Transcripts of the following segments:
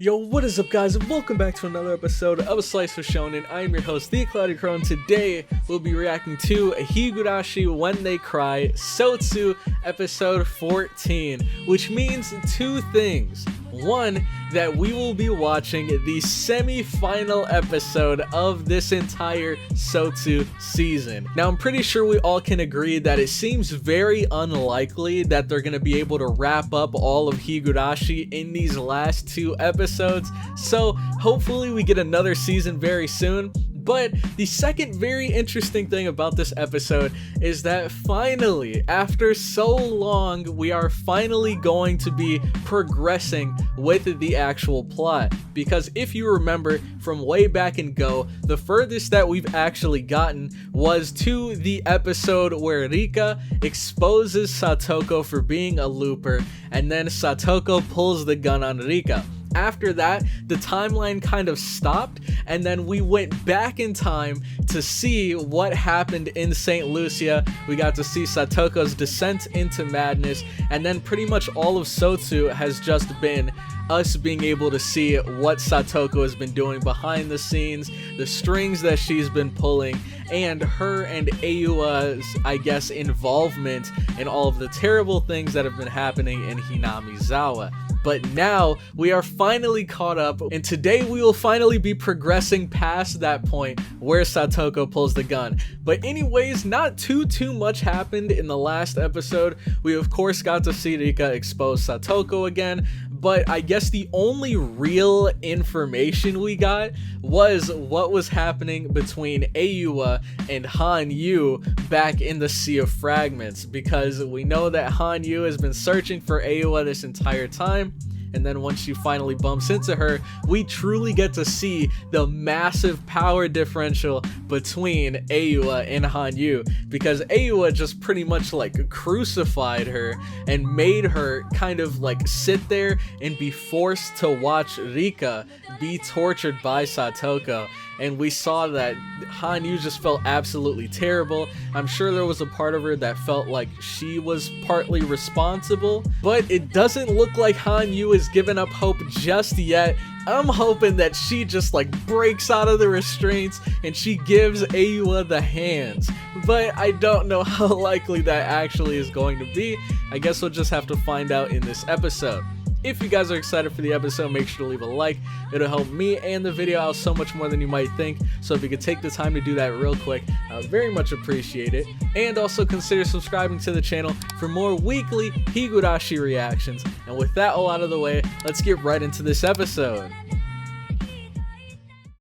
Yo, what is up guys, and welcome back to another episode of A Slice of Shonen. I am your host, The Cloudy Crow, and today we'll be reacting to Higurashi When They Cry, SOTSU, episode 14, which means two things. One, that we will be watching the semi-final episode of this entire SOTSU season. Now, I'm pretty sure we all can agree that it seems very unlikely that they're going to be able to wrap up all of Higurashi in these last two episodes, so hopefully we get another season very soon. But the second very interesting thing about this episode is that finally, after so long, we are finally going to be progressing with the actual plot. Because if you remember from way back in Go, the furthest that we've actually gotten was to the episode where Rika exposes Satoko for being a looper, and then Satoko pulls the gun on Rika. After that, the timeline kind of stopped, and then we went back in time to see what happened in St. Lucia. We got to see Satoko's descent into madness, and then pretty much all of SOTSU has just been us being able to see what Satoko has been doing behind the scenes, the strings that she's been pulling, and her and Ayua's, I guess, involvement in all of the terrible things that have been happening in Hinamizawa. But now we are finally caught up, and today we will finally be progressing past that point where Satoko pulls the gun. But anyways, not too much happened in the last episode. We of course got to see Rika expose Satoko again, but I guess the only real information we got was what was happening between Ayua and Hanyu back in the Sea of Fragments, because we know that Hanyu has been searching for Ayua this entire time. And then once she finally bumps into her, we truly get to see the massive power differential between Ayua and Hanyu, because Ayua just pretty much like crucified her and made her kind of like sit there and be forced to watch Rika be tortured by Satoko. And we saw that Hanyu just felt absolutely terrible. I'm sure there was a part of her that felt like she was partly responsible, but it doesn't look like Hanyu has given up hope just yet. I'm hoping that she just like breaks out of the restraints and she gives Ayua the hands, but I don't know how likely that actually is going to be. I guess we'll just have to find out in this episode. If you guys are excited for the episode, make sure to leave a like. It'll help me and the video out so much more than you might think. So if you could take the time to do that real quick, I would very much appreciate it. And also consider subscribing to the channel for more weekly Higurashi reactions. And with that all out of the way, let's get right into this episode.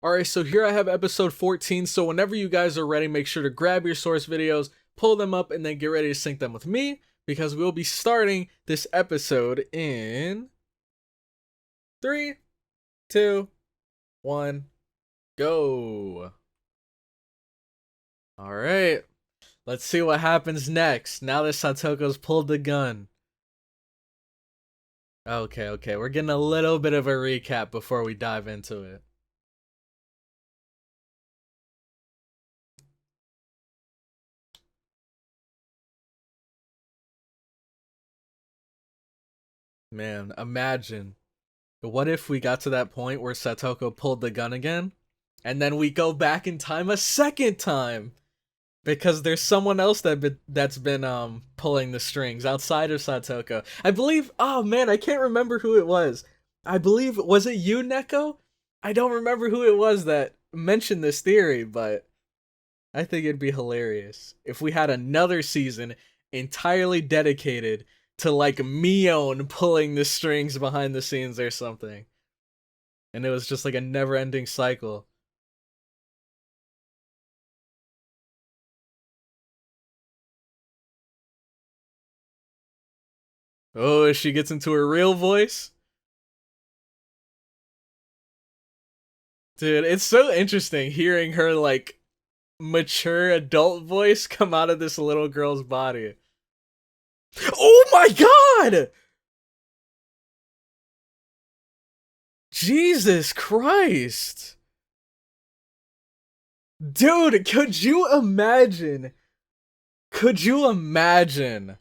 Alright, so here I have episode 14. So whenever you guys are ready, make sure to grab your source videos, pull them up, and then get ready to sync them with me, because we'll be starting this episode in 3, 2, 1, go. Alright, let's see what happens next now that Satoko's pulled the gun. Okay, we're getting a little bit of a recap before we dive into it. Man, imagine. What if we got to that point where Satoko pulled the gun again, and then we go back in time a second time? Because there's someone else that's been pulling the strings outside of Satoko. I believe, oh man, I can't remember who it was. I believe, was it you, Neko? I don't remember who it was that mentioned this theory, but I think it'd be hilarious if we had another season entirely dedicated to like Mion pulling the strings behind the scenes or something, and it was just like a never-ending cycle. Oh, she gets into her real voice. Dude, it's so interesting hearing her like mature adult voice come out of this little girl's body. Oh my god! Jesus Christ! Dude, could you imagine? Could you imagine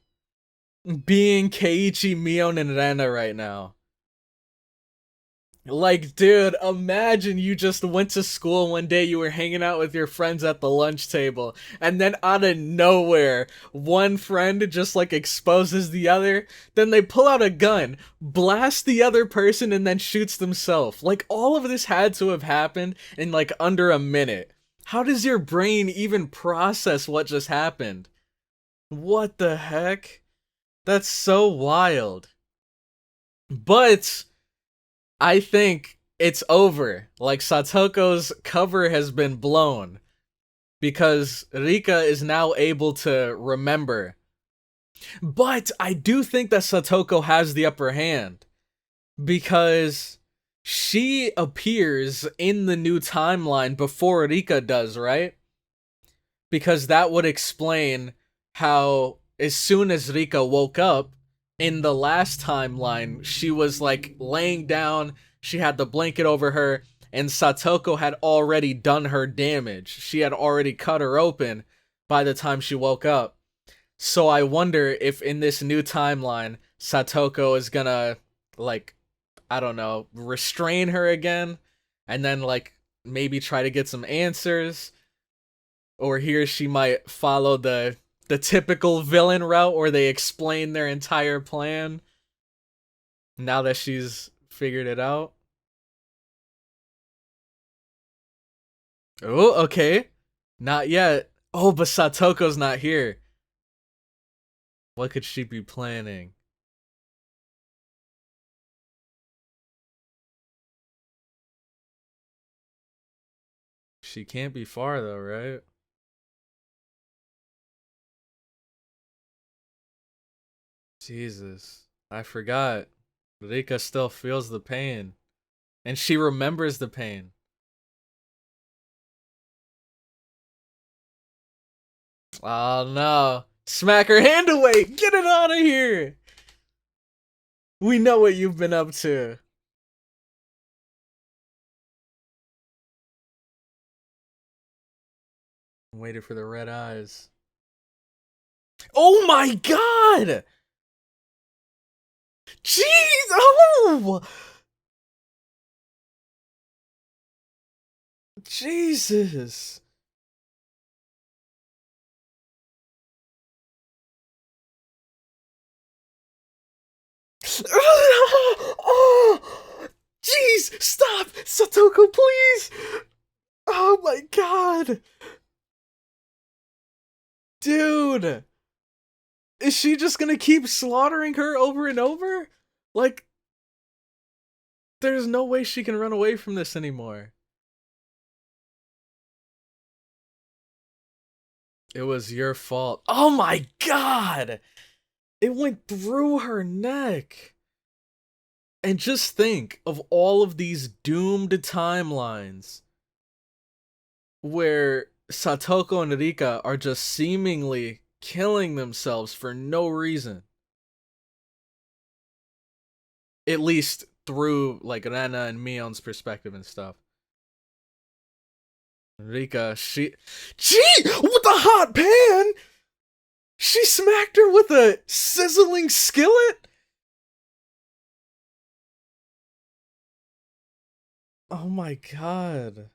being Keiichi, Mion, and Rena right now? Like, dude, imagine you just went to school one day, you were hanging out with your friends at the lunch table, and then out of nowhere, one friend just like exposes the other, then they pull out a gun, blast the other person, and then shoots themselves. Like, all of this had to have happened in like under a minute. How does your brain even process what just happened? What the heck? That's so wild. But I think it's over. Like, Satoko's cover has been blown because Rika is now able to remember. But I do think that Satoko has the upper hand because she appears in the new timeline before Rika does, right? Because that would explain how as soon as Rika woke up, in the last timeline, she was like laying down, she had the blanket over her, and Satoko had already done her damage. She had already cut her open by the time she woke up. So I wonder if in this new timeline, Satoko is gonna, like, I don't know, restrain her again, and then, like, maybe try to get some answers. Or here she might follow the typical villain route where they explain their entire plan now that she's figured it out. Oh, okay. Not yet. Oh, but Satoko's not here. What could she be planning? She can't be far though, right? Jesus. I forgot. Rika still feels the pain. And she remembers the pain. Oh no. Smack her hand away! Get it out of here! We know what you've been up to. I'm waiting for the red eyes. Oh my god! Jeez! Oh! Jesus! Oh! Jeez! Stop! Satoko, please! Oh my god! Dude! Is she just gonna keep slaughtering her over and over? Like, there's no way she can run away from this anymore. It was your fault. Oh my god! It went through her neck. And just think of all of these doomed timelines where Satoko and Rika are just seemingly killing themselves for no reason. At least through, like, Rena and Mion's perspective and stuff. Rika, Gee! With the hot pan! She smacked her with a sizzling skillet? Oh my god.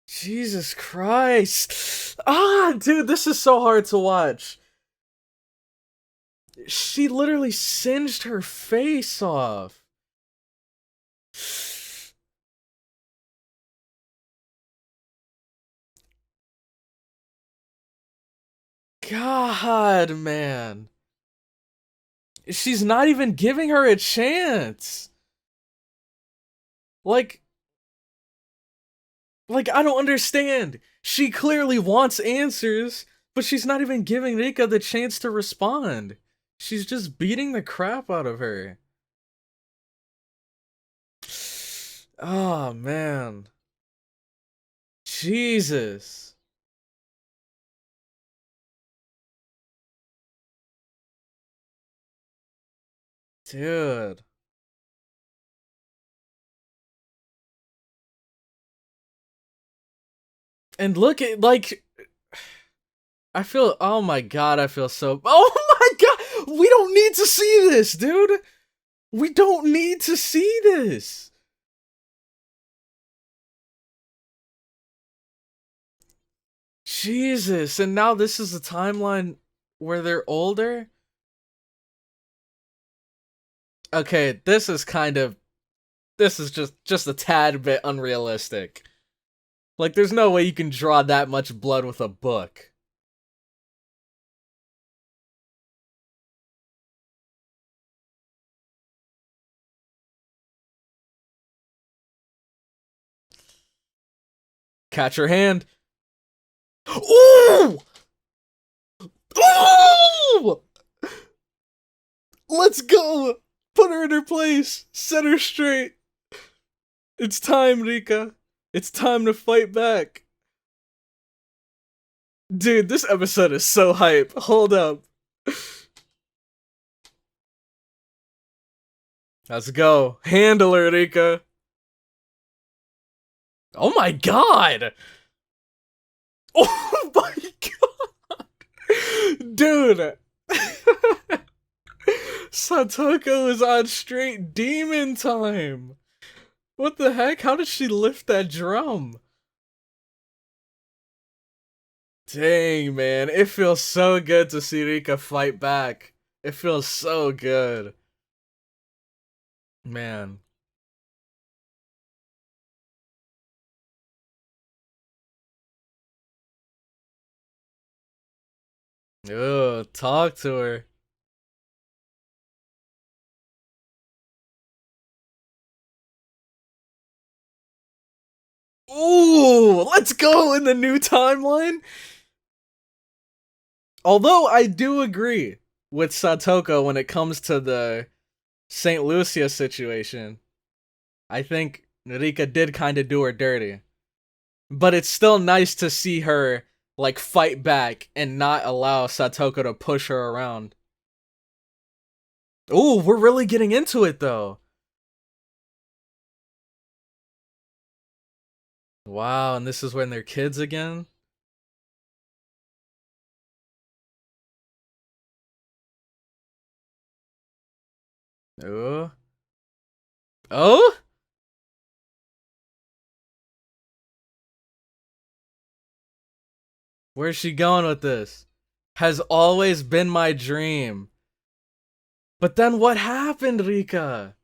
Jesus Christ. Ah, dude, this is so hard to watch. She literally singed her face off. God, man. She's not even giving her a chance. Like, I don't understand. She clearly wants answers, but she's not even giving Rika the chance to respond. She's just beating the crap out of her. Oh, man. Jesus. Dude. And look at, like, I feel, oh my god, I feel so, oh my god, We don't need to see this, dude. We don't need to see this. Jesus, and now this is the timeline where they're older? Okay, this is just a tad bit unrealistic. Like, there's no way you can draw that much blood with a book. Catch her hand. Ooh! Ooh! Let's go! Put her in her place. Set her straight. It's time, Rika. It's time to fight back. Dude, this episode is so hype. Hold up. Let's go. Handle her, Rika. Oh my god! Oh my god! Dude! Satoko is on straight demon time! What the heck? How did she lift that drum? Dang, man. It feels so good to see Rika fight back. It feels so good. Man. Ugh, talk to her. Ooh, let's go in the new timeline. Although I do agree with Satoko when it comes to the St. Lucia situation. I think Rika did kind of do her dirty. But it's still nice to see her, like, fight back and not allow Satoko to push her around. Ooh, we're really getting into it, though. Wow, and this is when they're kids again? Oh? Oh? Where's she going with this? Has always been my dream. But then what happened, Rika?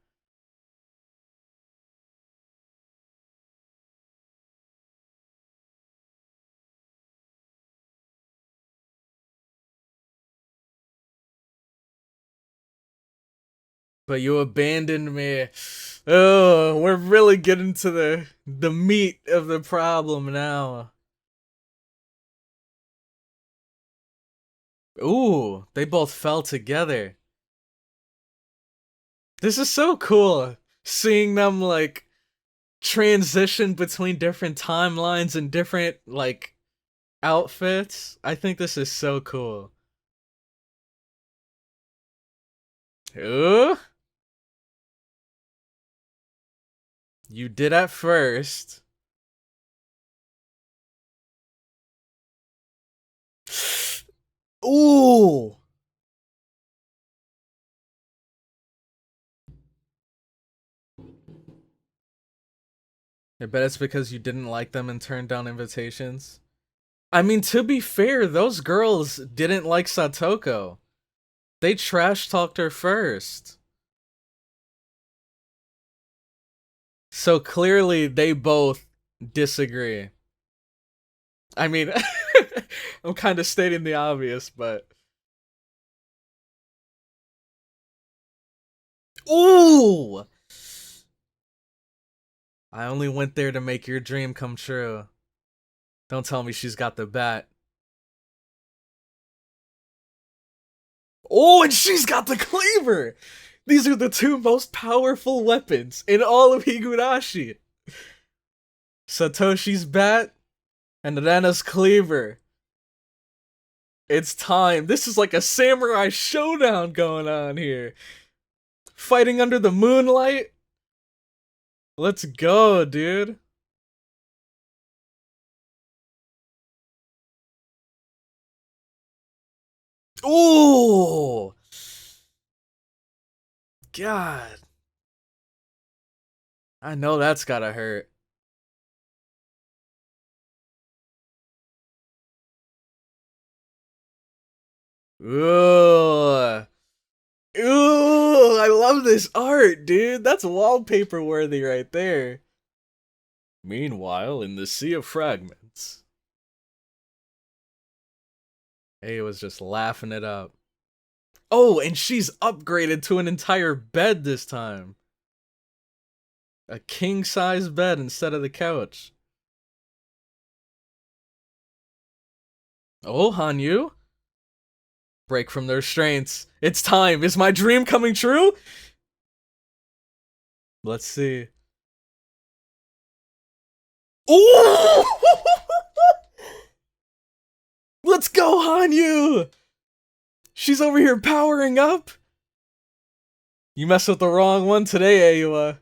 But you abandoned me. Oh, we're really getting to the meat of the problem now. Ooh, they both fell together. This is so cool. Seeing them, like, transition between different timelines and different, like, outfits. I think this is so cool. Ooh. You did at first. Ooh. I bet it's because you didn't like them and turned down invitations. I mean, to be fair, those girls didn't like Satoko. They trash talked her first. So clearly they both disagree. I mean, I'm kind of stating the obvious, but... Ooh! I only went there to make your dream come true. Don't tell me she's got the bat. Oh, and she's got the cleaver! These are the two most powerful weapons in all of Higurashi. Satoshi's bat and Rena's cleaver. It's time. This is like a samurai showdown going on here. Fighting under the moonlight. Let's go, dude. Ooh! god. I know that's gotta hurt. Ooh. Ooh, I love this art, dude. That's wallpaper worthy right there. Meanwhile, in the sea of fragments. Hey, was just laughing it up. Oh, and she's upgraded to an entire bed this time. A king-size bed instead of the couch. Oh, Hanyu. Break from the restraints. It's time. Is my dream coming true? Let's see. Ooh! Let's go, Hanyu! She's over here powering up. You messed with the wrong one today, Ayua.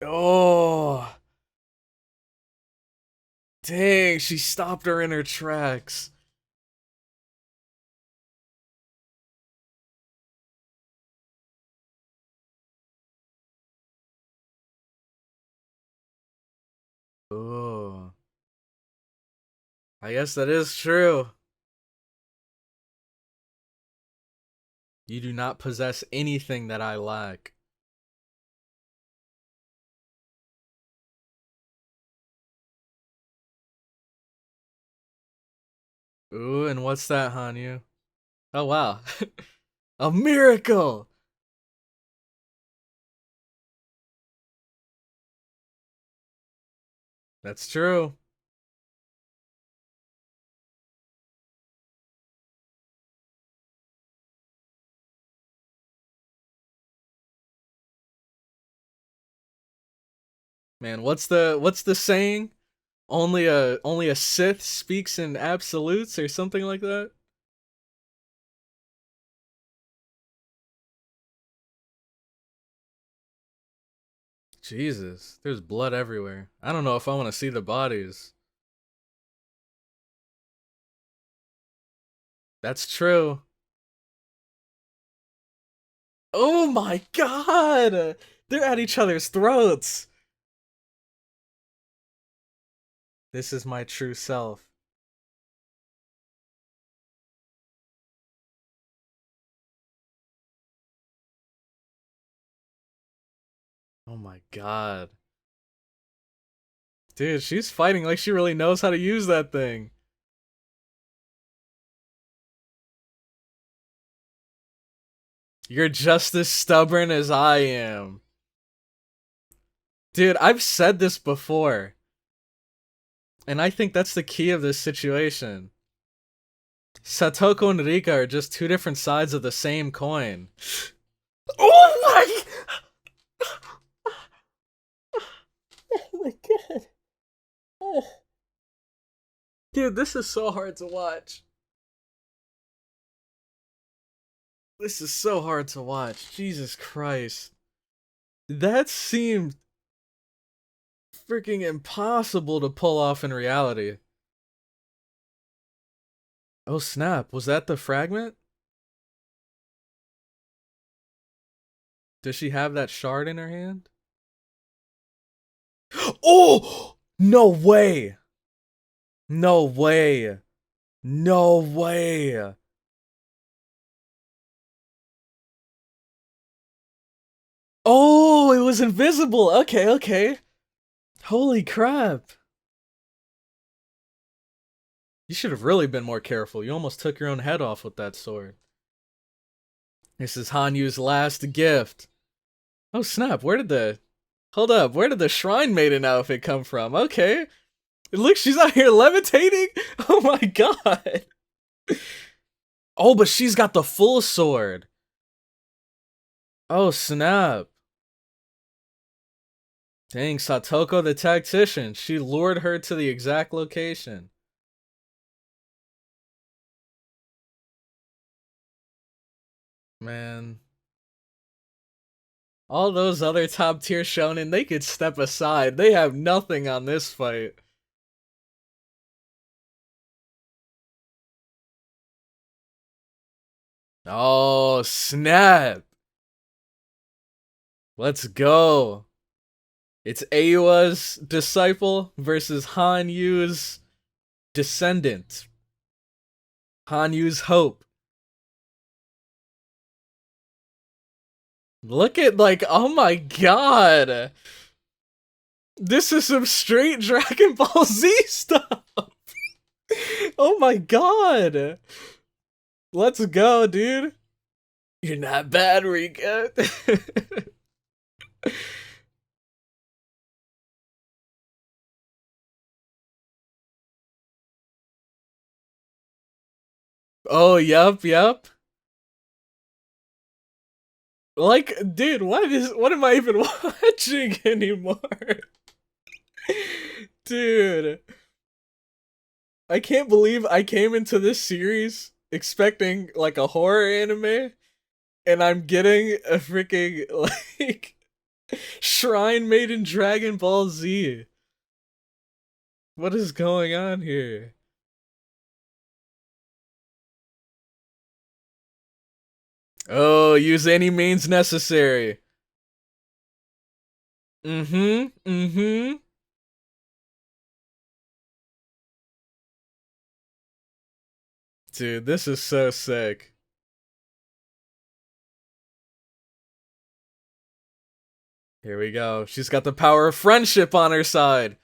Oh. Dang, she stopped her in her tracks. Oh. I guess that is true. You do not possess anything that I lack. Ooh, and what's that, Hanyu? Oh, wow. A miracle! That's true. Man, what's the saying? Only a Sith speaks in absolutes or something like that? Jesus, there's blood everywhere. I don't know if I want to see the bodies. That's true. Oh my god! They're at each other's throats. This is my true self. Oh my god. Dude, she's fighting like she really knows how to use that thing. You're just as stubborn as I am. Dude, I've said this before. And I think that's the key of this situation. Satoko and Rika are just two different sides of the same coin. Oh my! Oh my god. Oh. Dude, this is so hard to watch. This is so hard to watch. Jesus Christ. That seemed freaking impossible to pull off in reality. Oh snap, was that the fragment? Does she have that shard in her hand? Oh! No way! No way! No way! Oh, it was invisible! Okay, okay. Holy crap. You should have really been more careful. You almost took your own head off with that sword. This is Hanyu's last gift. Oh snap, where did the... Hold up, where did the Shrine Maiden outfit come from? Okay. Look, she's out here levitating! Oh my god! Oh, but she's got the full sword! Oh snap. Dang, Satoko the tactician. She lured her to the exact location. Man. All those other top tier shonen, they could step aside. They have nothing on this fight. Oh, snap. Let's go. It's Ayua's disciple versus Hanyu's descendant. Hanyu's hope. Look at, like, oh my god. This is some straight Dragon Ball Z stuff. Oh my god. Let's go, dude. You're not bad, Rika. Oh, yup. Like, dude, what am I even watching anymore? Dude. I can't believe I came into this series expecting like a horror anime and I'm getting a freaking like shrine made in Dragon Ball Z. What is going on here? Oh, use any means necessary. Mm-hmm. Dude, this is so sick. Here we go. She's got the power of friendship on her side.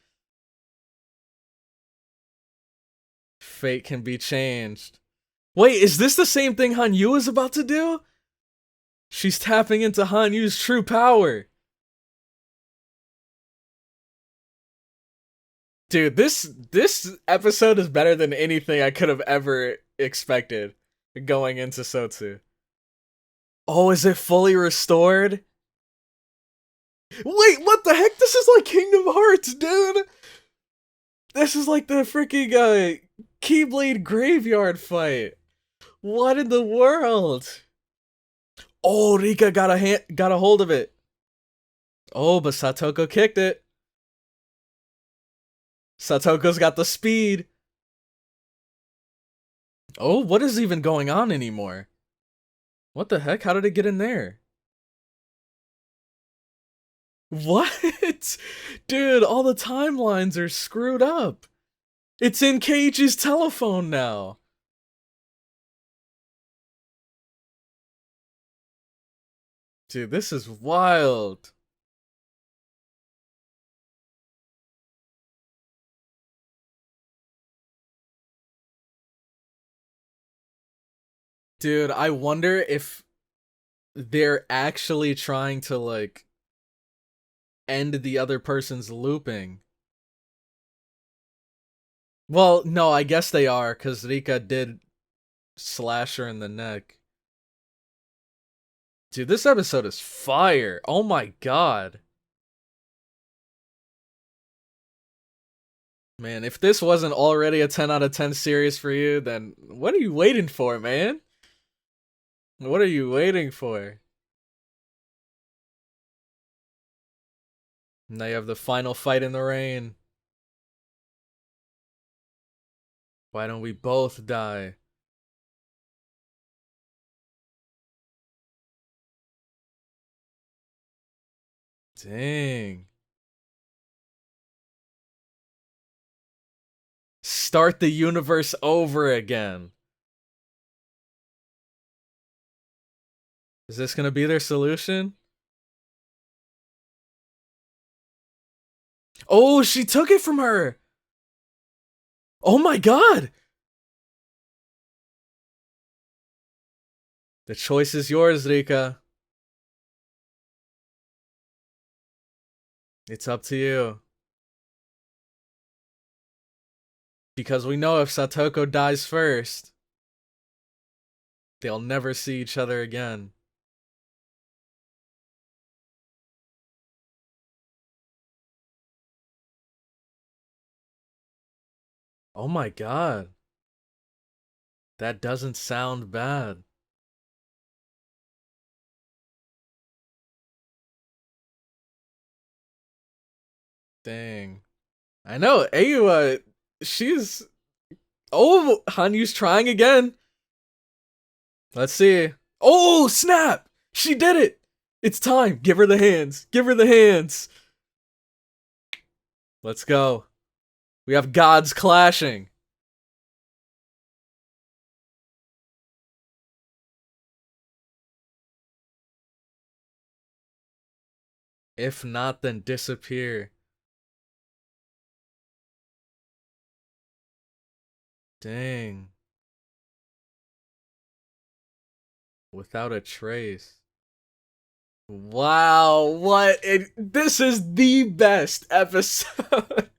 Fate can be changed. Wait, is this the same thing Hanyu is about to do? She's tapping into Hanyu's true power. Dude, this episode is better than anything I could have ever expected going into SOTSU. Oh, is it fully restored? Wait, what the heck? This is like Kingdom Hearts, dude! This is like the freaking Keyblade graveyard fight. What in the world? Oh, Rika got a hold of it. Oh, but Satoko kicked it. Satoko's got the speed. Oh, what is even going on anymore? What the heck? How did it get in there? What? Dude, all the timelines are screwed up. It's in Keiichi's telephone now. Dude, this is wild. Dude, I wonder if they're actually trying to, like, end the other person's looping. Well, no, I guess they are, because Rika did slash her in the neck. Dude, this episode is fire. Oh my god. Man, if this wasn't already a 10 out of 10 series for you, then what are you waiting for, man? What are you waiting for? Now you have the final fight in the rain. Why don't we both die? Dang. Start the universe over again. Is this gonna be their solution? Oh, she took it from her! Oh my god! The choice is yours, Rika. It's up to you. Because we know if Satoko dies first, they'll never see each other again. Oh my god. That doesn't sound bad. Dang. I know, Ayu, she's... Oh, Hanyu's trying again. Let's see. Oh, snap! She did it! It's time. Give her the hands. Give her the hands. Let's go. We have gods clashing. If not, then disappear. Dang. Without a trace. Wow, what? This is the best episode.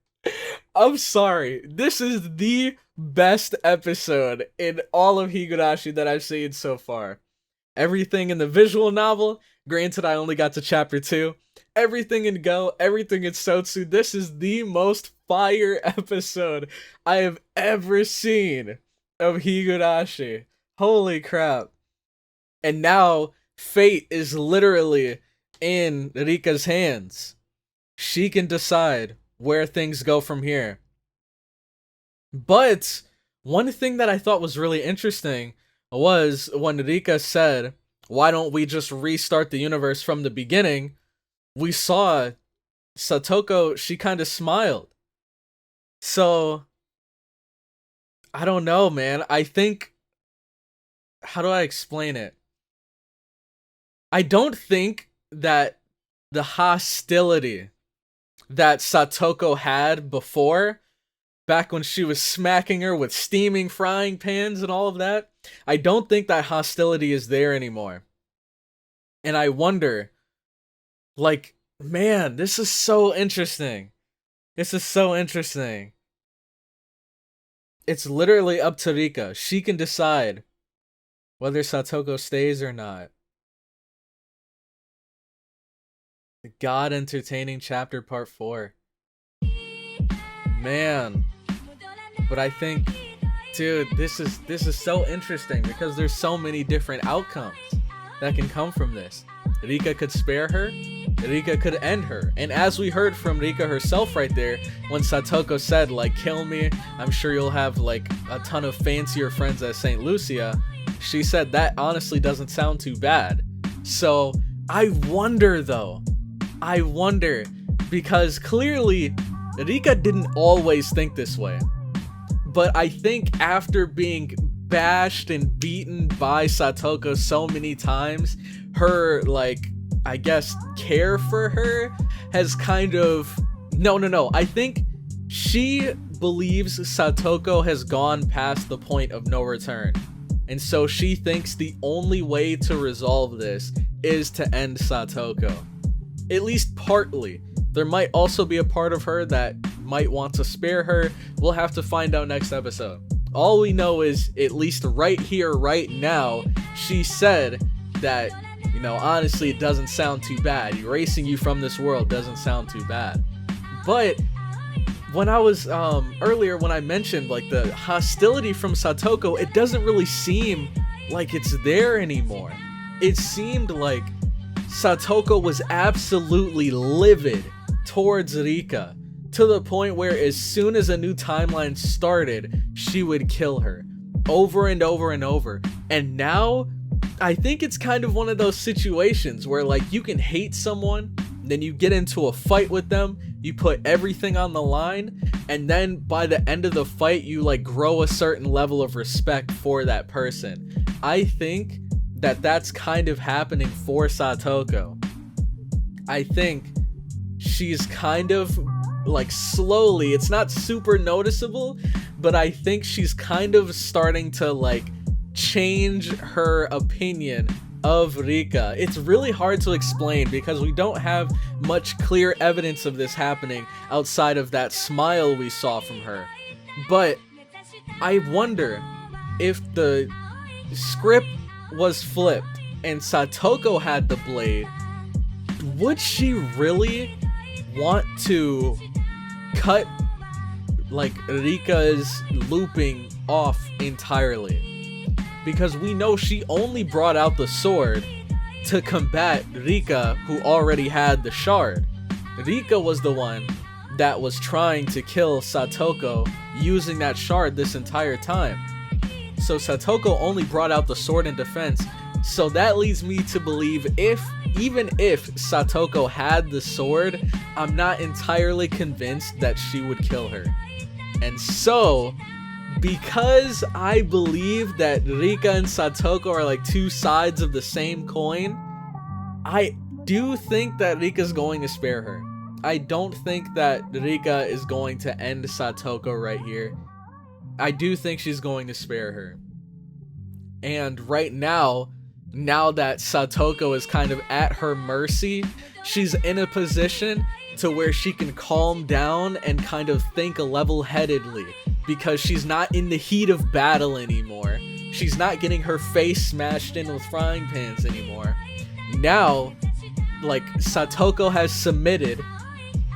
I'm sorry. This is the best episode in all of Higurashi that I've seen so far. Everything in the visual novel, granted I only got to chapter 2. Everything in Go, everything in SOTSU. This is the most fire episode I have ever seen of Higurashi. Holy crap. And now, fate is literally in Rika's hands. She can decide where things go from here. But one thing that I thought was really interesting was when Rika said, why don't we just restart the universe from the beginning? We saw Satoko, she kind of smiled. So, I don't know, man. I think, how do I explain it? I don't think that the hostility that Satoko had before, back when she was smacking her with steaming frying pans and all of that, I don't think that hostility is there anymore. And I wonder, like, man, this is so interesting. This is so interesting. It's literally up to Rika. She can decide whether Satoko stays or not. God Entertaining Chapter Part 4. Man. But I think, dude, this is so interesting because there's so many different outcomes that can come from this. Rika could spare her. Rika could end her. And as we heard from Rika herself right there, when Satoko said, like, kill me, I'm sure you'll have, like, a ton of fancier friends at St. Lucia, she said that honestly doesn't sound too bad. So, I wonder, though. I wonder, because clearly, Rika didn't always think this way. But I think after being bashed and beaten by Satoko so many times, her, like, I guess, care for her has kind of... No. I think she believes Satoko has gone past the point of no return. And so she thinks the only way to resolve this is to end Satoko. At least partly. There might also be a part of her that might want to spare her. We'll have to find out next episode. All we know is, at least right here, right now, she said that, you know, honestly, it doesn't sound too bad. Erasing you from this world doesn't sound too bad. But when I was, earlier when I mentioned, like, the hostility from Satoko, it doesn't really seem like it's there anymore. It seemed like Satoko was absolutely livid towards Rika, to the point where as soon as a new timeline started, she would kill her over and over and over. And now I think it's kind of one of those situations where, like, you can hate someone, then you get into a fight with them, you put everything on the line, and then by the end of the fight you, like, grow a certain level of respect for that person. I think that that's kind of happening for Satoko. I think she's kind of, like, slowly, it's not super noticeable, but I think she's kind of starting to, like, change her opinion of Rika. It's really hard to explain because we don't have much clear evidence of this happening outside of that smile we saw from her. But I wonder if the script was flipped and Satoko had the blade, would she really want to cut, like, Rika's looping off entirely? Because we know she only brought out the sword to combat Rika, who already had the shard. Rika was the one that was trying to kill Satoko using that shard this entire time. So Satoko only brought out the sword in defense. So that leads me to believe even if Satoko had the sword, I'm not entirely convinced that she would kill her. And so, because I believe that Rika and Satoko are like two sides of the same coin, I do think that Rika's going to spare her. I don't think that Rika is going to end Satoko right here. I do think she's going to spare her. And right now that Satoko is kind of at her mercy, she's in a position to where she can calm down and kind of think level-headedly, because she's not in the heat of battle anymore. She's not getting her face smashed in with frying pans anymore. Now, like, Satoko has submitted,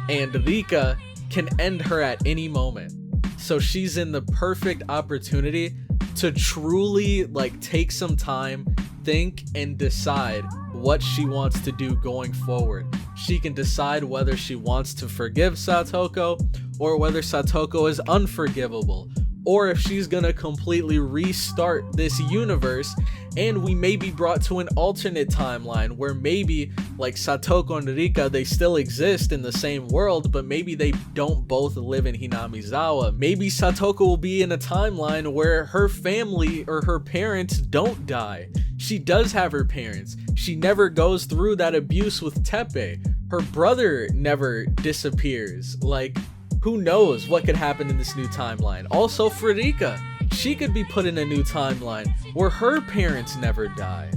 and Rika can end her at any moment. So she's in the perfect opportunity to truly, like, take some time, think, and decide what she wants to do going forward. She can decide whether she wants to forgive Satoko, or whether Satoko is unforgivable, or if she's gonna completely restart this universe, and we may be brought to an alternate timeline where maybe, like, Satoko and Rika, they still exist in the same world, but maybe they don't both live in Hinamizawa. Maybe Satoko will be in a timeline where her family or her parents don't die. She does have her parents. She never goes through that abuse with Tepe. Her brother never disappears. Like, who knows what could happen in this new timeline. Also for Rika, she could be put in a new timeline where her parents never die.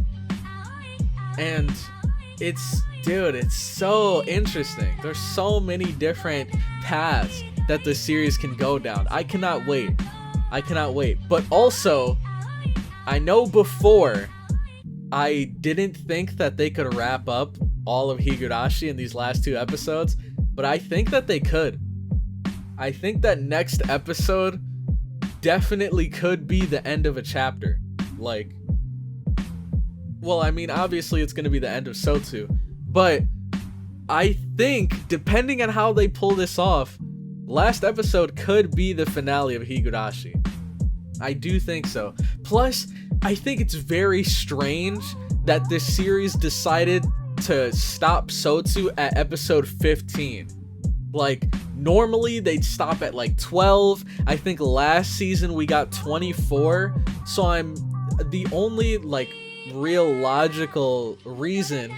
And it's so interesting. There's so many different paths that the series can go down. I cannot wait. But also, I know before, I didn't think that they could wrap up all of Higurashi in these last 2 episodes, but I think that they could. I think that next episode definitely could be the end of a chapter. Like, well, I mean, obviously it's going to be the end of SOTSU, but I think, depending on how they pull this off, last episode could be the finale of Higurashi. I do think so. Plus, I think it's very strange that this series decided to stop SOTSU at episode 15. Like, normally they'd stop at like 12. I think last season we got 24. So I'm the only, like, real logical reason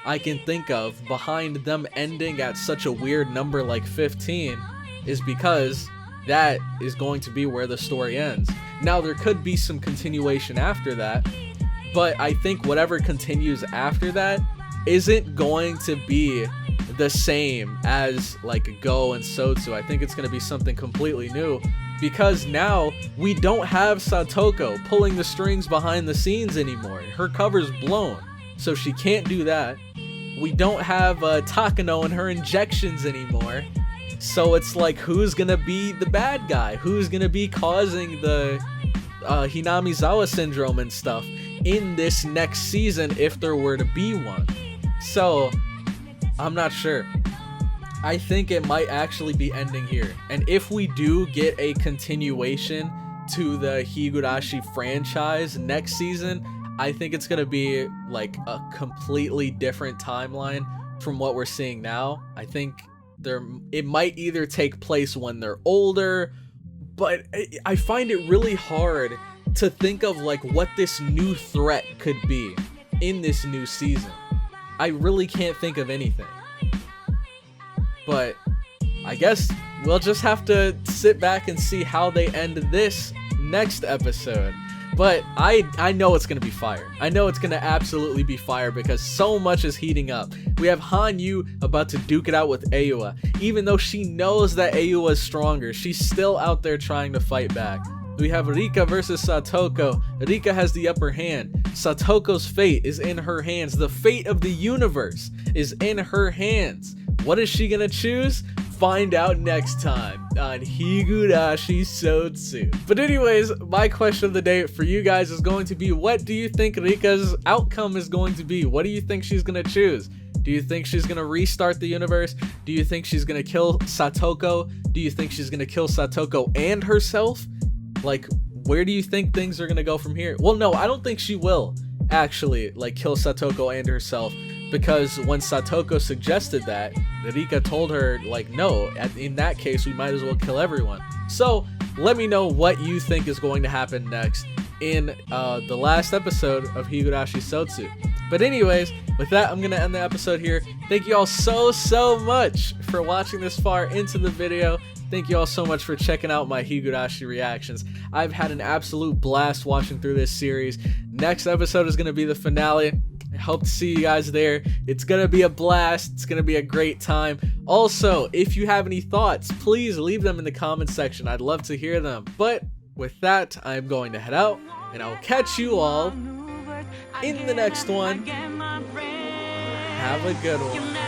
I can think of behind them ending at such a weird number like 15 is because that is going to be where the story ends. Now, there could be some continuation after that, but I think whatever continues after that isn't going to be the same as, like, Go and SOTSU. I think it's going to be something completely new, because now we don't have Satoko pulling the strings behind the scenes anymore. Her cover's blown, so she can't do that. We don't have Takano and her injections anymore. So it's like, who's gonna be the bad guy? Who's gonna be causing the Hinamizawa syndrome and stuff in this next season if there were to be one? So, I'm not sure. I think it might actually be ending here. And if we do get a continuation to the Higurashi franchise next season, I think it's gonna be like a completely different timeline from what we're seeing now. I think it might either take place when they're older, but I find it really hard to think of, like, what this new threat could be in this new season. I really can't think of anything. But I guess we'll just have to sit back and see how they end this next episode. But I know it's going to be fire. I know it's going to absolutely be fire because so much is heating up. We have Hanyu about to duke it out with Ayua. Even though she knows that Ayua is stronger, she's still out there trying to fight back. We have Rika versus Satoko. Rika has the upper hand. Satoko's fate is in her hands. The fate of the universe is in her hands. What is she going to choose? Find out next time on Higurashi SOTSU. But anyways, my question of the day for you guys is going to be, what do you think Rika's outcome is going to be? What do you think she's going to choose? Do you think she's going to restart the universe? Do you think she's going to kill Satoko? Do you think she's going to kill Satoko and herself? Like, where do you think things are gonna go from here? Well, no, I don't think she will actually like kill Satoko and herself, because when Satoko suggested that, Rika told her like, no, in that case we might as well kill everyone. So let me know what you think is going to happen next in the last episode of Higurashi SOTSU. But anyways, with that, I'm gonna end the episode here. Thank you all so much for watching this far into the video. Thank you all so much for checking out my Higurashi reactions. I've had an absolute blast watching through this series. Next episode is gonna be the finale. I hope to see you guys there. It's gonna be a blast. It's gonna be a great time. Also, if you have any thoughts, please leave them in the comment section. I'd love to hear them. But with that, I'm going to head out, and I'll catch you all in the next one. Have a good one.